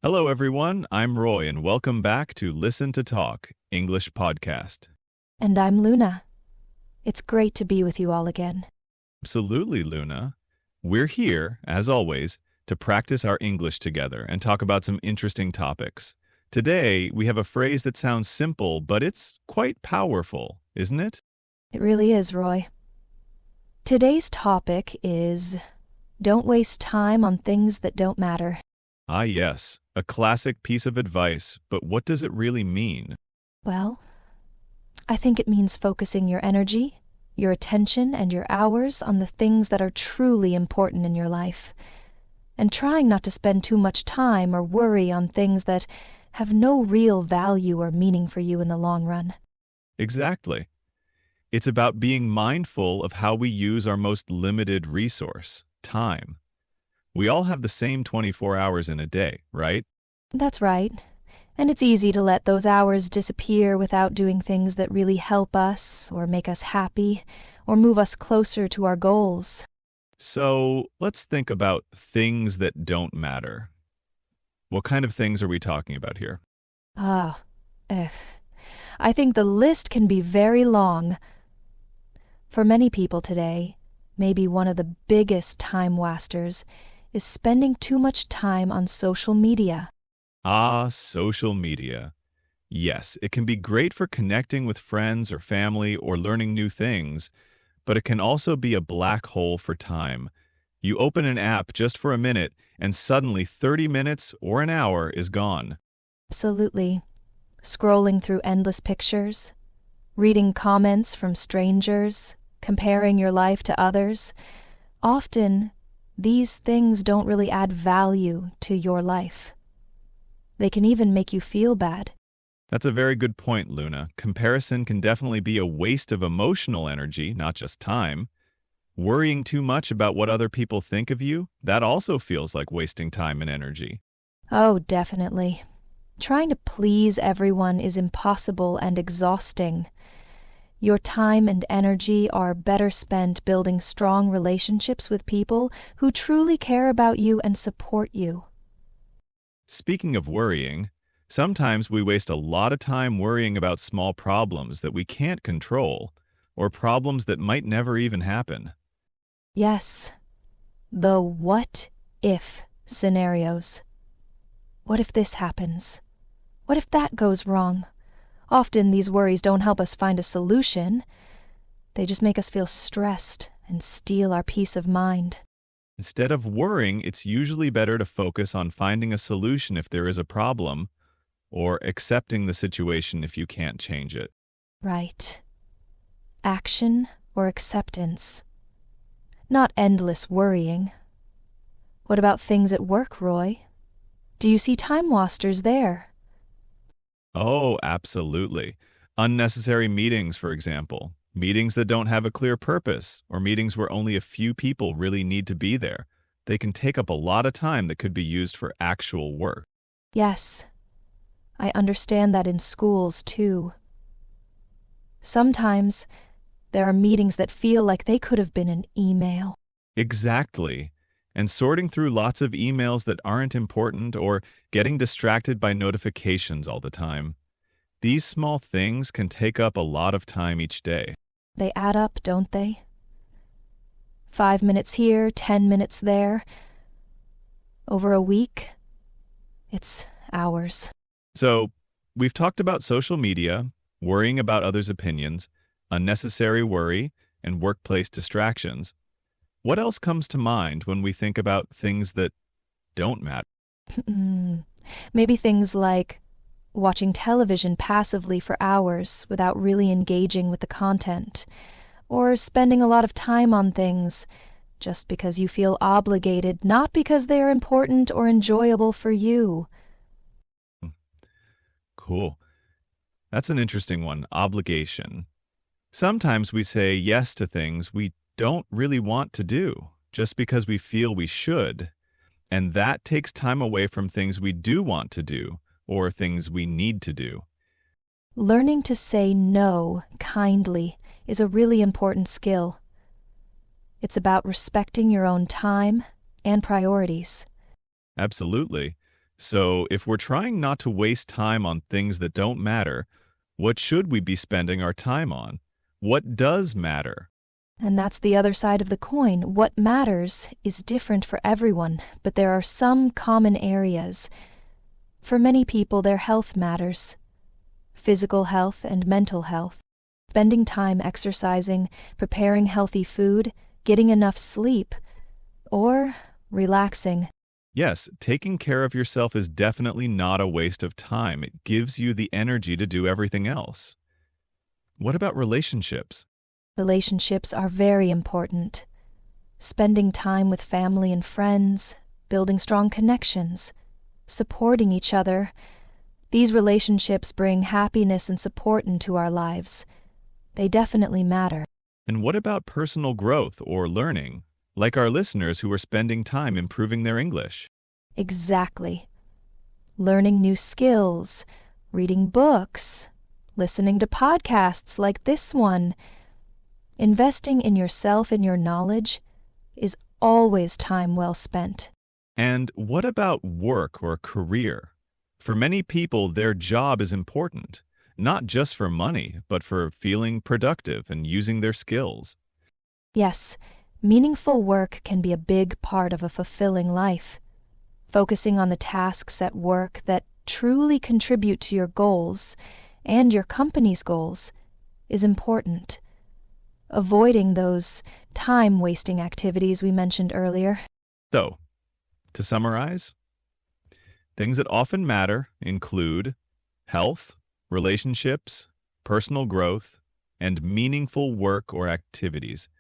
Hello, everyone. I'm Roy, and welcome back to Listen to Talk, English podcast. And I'm Luna. It's great to be with you all again. Absolutely, Luna. We're here, as always, to practice our English together and talk about some interesting topics. Today, we have a phrase that sounds simple, but it's quite powerful, isn't it? It really is, Roy. Today's topic is don't waste time on things that don't matter. Ah, yes, a classic piece of advice, but what does it really mean? Well, I think it means focusing your energy, your attention, and your hours on the things that are truly important in your life, and trying not to spend too much time or worry on things that have no real value or meaning for you in the long run. Exactly. It's about being mindful of how we use our most limited resource, time. We all have the same 24 hours in a day, right? That's right. And it's easy to let those hours disappear without doing things that really help us or make us happy or move us closer to our goals. So let's think about things that don't matter. What kind of things are we talking about here? Ah, I think the list can be very long. For many people today, maybe one of the biggest time wasters is spending too much time on social media. Ah, social media. Yes, it can be great for connecting with friends or family or learning new things, but it can also be a black hole for time. You open an app just for a minute, and suddenly 30 minutes or an hour is gone. Absolutely. Scrolling through endless pictures, reading comments from strangers, comparing your life to others. Often, these things don't really add value to your life. They can even make you feel bad. That's a very good point, Luna. Comparison can definitely be a waste of emotional energy, not just time. Worrying too much about what other people think of you, that also feels like wasting time and energy. Oh, definitely. Trying to please everyone is impossible and exhausting. Your time and energy are better spent building strong relationships with people who truly care about you and support you. Speaking of worrying, sometimes we waste a lot of time worrying about small problems that we can't control, or problems that might never even happen. Yes, the what if scenarios. What if this happens? What if that goes wrong? Often these worries don't help us find a solution. They just make us feel stressed and steal our peace of mind. Instead of worrying, it's usually better to focus on finding a solution if there is a problem, or accepting the situation if you can't change it. Right. Action or acceptance. Not endless worrying. What about things at work, Roy? Do you see time wasters there? Oh, absolutely. Unnecessary meetings, for example. Meetings that don't have a clear purpose, or meetings where only a few people really need to be there. They can take up a lot of time that could be used for actual work. Yes. I understand that in schools, too. Sometimes there are meetings that feel like they could have been an email. Exactly. And sorting through lots of emails that aren't important or getting distracted by notifications all the time. These small things can take up a lot of time each day. They add up, don't they? 5 minutes here, 10 minutes there. Over a week, it's hours. So, we've talked about social media, worrying about others' opinions, unnecessary worry, and workplace distractions. What else comes to mind when we think about things that don't matter? Maybe things like watching television passively for hours without really engaging with the content, or spending a lot of time on things just because you feel obligated, not because they are important or enjoyable for you. Cool. That's an interesting one, obligation. Sometimes we say yes to things we don't really want to do, just because we feel we should, and that takes time away from things we do want to do, or things we need to do. Learning to say no kindly is a really important skill. It's about respecting your own time and priorities. Absolutely. So, if we're trying not to waste time on things that don't matter, what should we be spending our time on? What does matter? And that's the other side of the coin. What matters is different for everyone, but there are some common areas. For many people, their health matters. Physical health and mental health. Spending time exercising, preparing healthy food, getting enough sleep, or relaxing. Yes, taking care of yourself is definitely not a waste of time. It gives you the energy to do everything else. What about relationships? Relationships are very important. Spending time with family and friends, building strong connections, supporting each other. These relationships bring happiness and support into our lives. They definitely matter. And what about personal growth or learning, like our listeners who are spending time improving their English? Exactly. Learning new skills, reading books, listening to podcasts like this one. Investing in yourself and your knowledge is always time well spent. And what about work or career? For many people, their job is important, not just for money, but for feeling productive and using their skills. Yes, meaningful work can be a big part of a fulfilling life. Focusing on the tasks at work that truly contribute to your goals and your company's goals is important. Avoiding those time-wasting activities we mentioned earlier. So, to summarize, things that often matter include health, relationships, personal growth, and meaningful work or activities.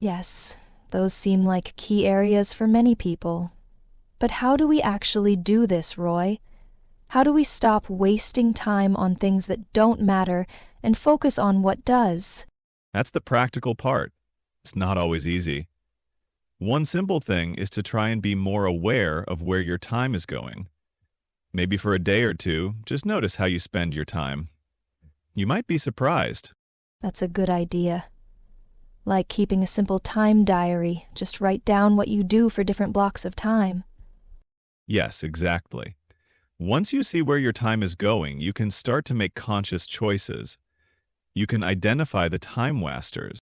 Yes, those seem like key areas for many people. But how do we actually do this, Roy? How do we stop wasting time on things that don't matter and focus on what does? That's the practical part. It's not always easy. One simple thing is to try and be more aware of where your time is going. Maybe for a day or two, just notice how you spend your time. You might be surprised. That's a good idea. Like keeping a simple time diary, just write down what you do for different blocks of time. Yes, exactly. Once you see where your time is going, you can start to make conscious choices. You can identify the time wasters.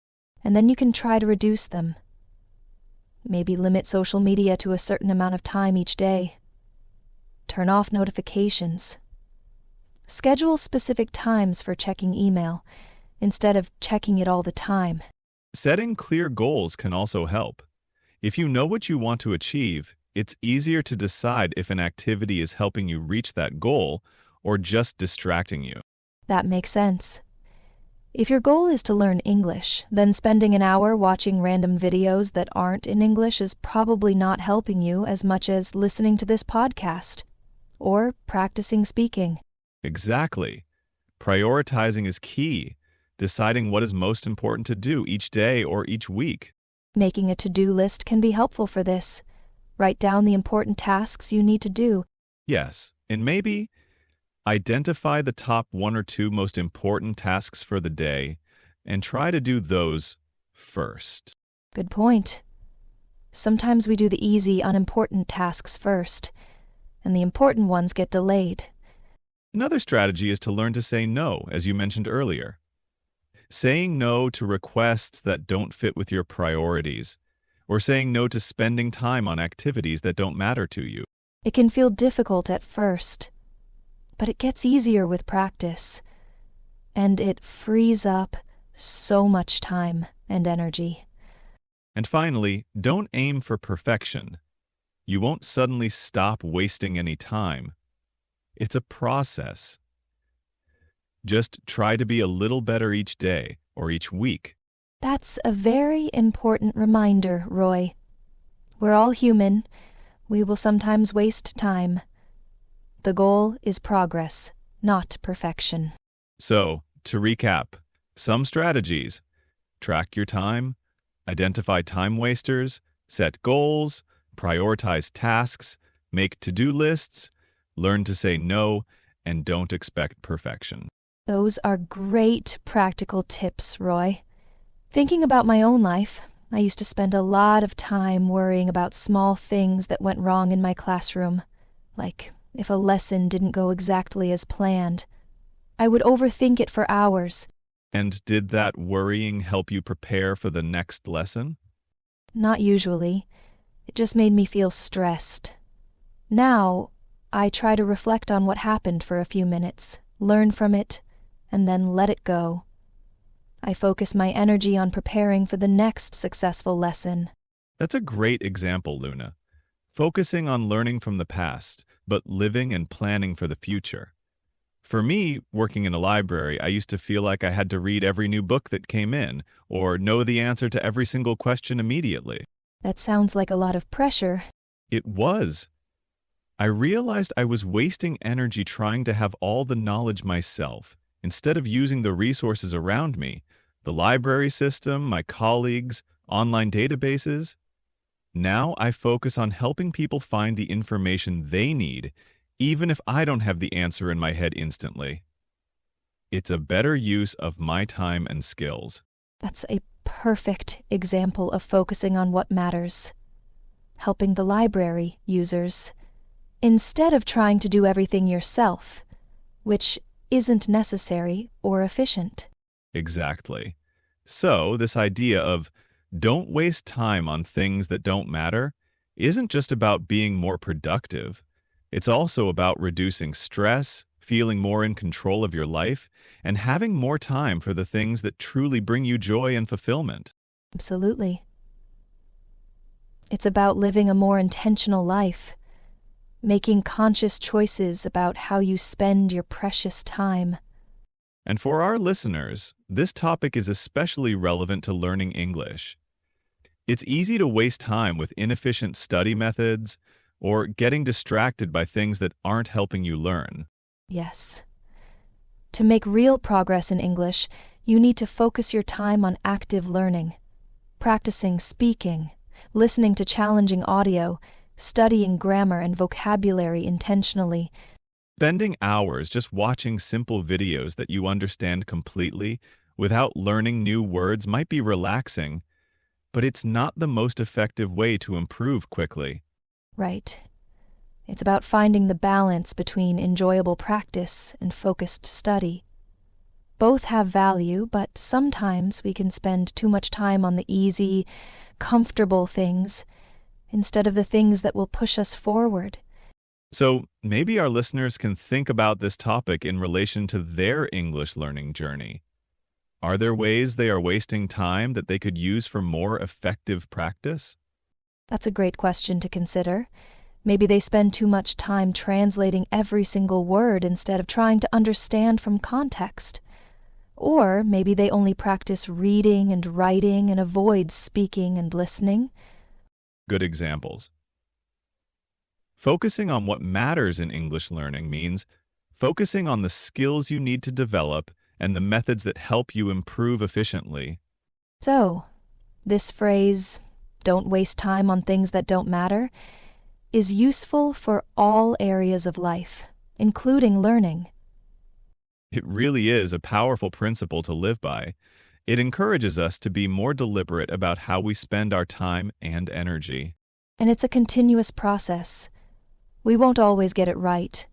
And then you can try to reduce them. Maybe limit social media to a certain amount of time each day. Turn off notifications. Schedule specific times for checking email, instead of checking it all the time. Setting clear goals can also help. If you know what you want to achieve, it's easier to decide if an activity is helping you reach that goal or just distracting you. That makes sense. If your goal is to learn English, then spending an hour watching random videos that aren't in English is probably not helping you as much as listening to this podcast or practicing speaking. Exactly. Prioritizing is key, deciding what is most important to do each day or each week. Making a to-do list can be helpful for this. Write down the important tasks you need to do. Yes, and maybe identify the top 1 or 2 most important tasks for the day and try to do those first. Good point. Sometimes we do the easy, unimportant tasks first, and the important ones get delayed. Another strategy is to learn to say no, as you mentioned earlier. Saying no to requests that don't fit with your priorities, or saying no to spending time on activities that don't matter to you. It can feel difficult at first, but it gets easier with practice, and it frees up so much time and energy. And finally, don't aim for perfection. You won't suddenly stop wasting any time. It's a process. Just try to be a little better each day or each week. That's a very important reminder, Roy. We're all human. We will sometimes waste time. The goal is progress, not perfection. So, to recap, some strategies: track your time, identify time wasters, set goals, prioritize tasks, make to-do lists, learn to say no, and don't expect perfection. Those are great practical tips, Roy. Thinking about my own life, I used to spend a lot of time worrying about small things that went wrong in my classroom, Like if a lesson didn't go exactly as planned. I would overthink it for hours. And did that worrying help you prepare for the next lesson? Not usually. It just made me feel stressed. Now, I try to reflect on what happened for a few minutes, learn from it, and then let it go. I focus my energy on preparing for the next successful lesson. That's a great example, Luna. Focusing on learning from the past, but living and planning for the future. For me, working in a library, I used to feel like I had to read every new book that came in, or know the answer to every single question immediately. That sounds like a lot of pressure. It was. I realized I was wasting energy trying to have all the knowledge myself, instead of using the resources around me, the library system, my colleagues, online databases. Now I focus on helping people find the information they need, even if I don't have the answer in my head instantly. It's a better use of my time and skills. That's a perfect example of focusing on what matters. Helping the library users, instead of trying to do everything yourself, which isn't necessary or efficient. Exactly. So, this idea of don't waste time on things that don't matter isn't just about being more productive. It's also about reducing stress, feeling more in control of your life, and having more time for the things that truly bring you joy and fulfillment. Absolutely. It's about living a more intentional life, making conscious choices about how you spend your precious time. And for our listeners, this topic is especially relevant to learning English. It's easy to waste time with inefficient study methods or getting distracted by things that aren't helping you learn. Yes. To make real progress in English, you need to focus your time on active learning, practicing speaking, listening to challenging audio, studying grammar and vocabulary intentionally. Spending hours just watching simple videos that you understand completely without learning new words might be relaxing, but it's not the most effective way to improve quickly. Right. It's about finding the balance between enjoyable practice and focused study. Both have value, but sometimes we can spend too much time on the easy, comfortable things instead of the things that will push us forward. So maybe our listeners can think about this topic in relation to their English learning journey. Are there ways they are wasting time that they could use for more effective practice? That's a great question to consider. Maybe they spend too much time translating every single word instead of trying to understand from context. Or maybe they only practice reading and writing and avoid speaking and listening. Good examples. Focusing on what matters in English learning means focusing on the skills you need to develop and the methods that help you improve efficiently. So, this phrase, "don't waste time on things that don't matter," is useful for all areas of life, including learning. It really is a powerful principle to live by. It encourages us to be more deliberate about how we spend our time and energy. And it's a continuous process. We won't always get it right,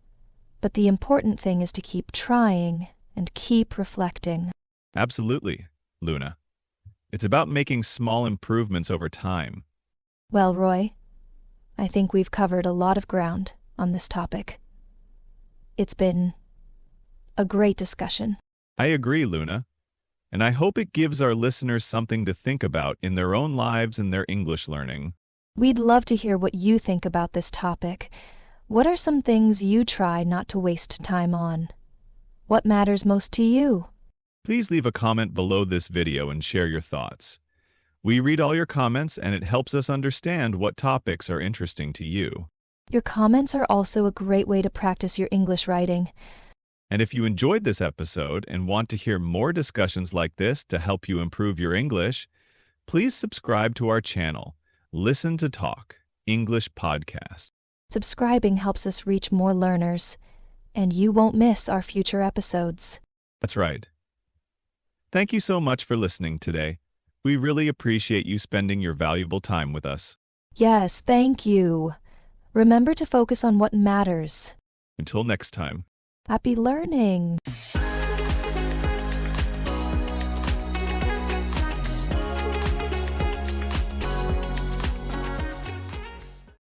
but the important thing is to keep trying and keep reflecting. Absolutely, Luna. It's about making small improvements over time. Well, Roy, I think we've covered a lot of ground on this topic. It's been a great discussion. I agree, Luna. And I hope it gives our listeners something to think about in their own lives and their English learning. We'd love to hear what you think about this topic. What are some things you try not to waste time on? What matters most to you? Please leave a comment below this video and share your thoughts. We read all your comments and it helps us understand what topics are interesting to you. Your comments are also a great way to practice your English writing. And if you enjoyed this episode and want to hear more discussions like this to help you improve your English, please subscribe to our channel, Listen to Talk, English Podcast. Subscribing helps us reach more learners, and you won't miss our future episodes. That's right. Thank you so much for listening today. We really appreciate you spending your valuable time with us. Yes, thank you. Remember to focus on what matters. Until next time. Happy learning!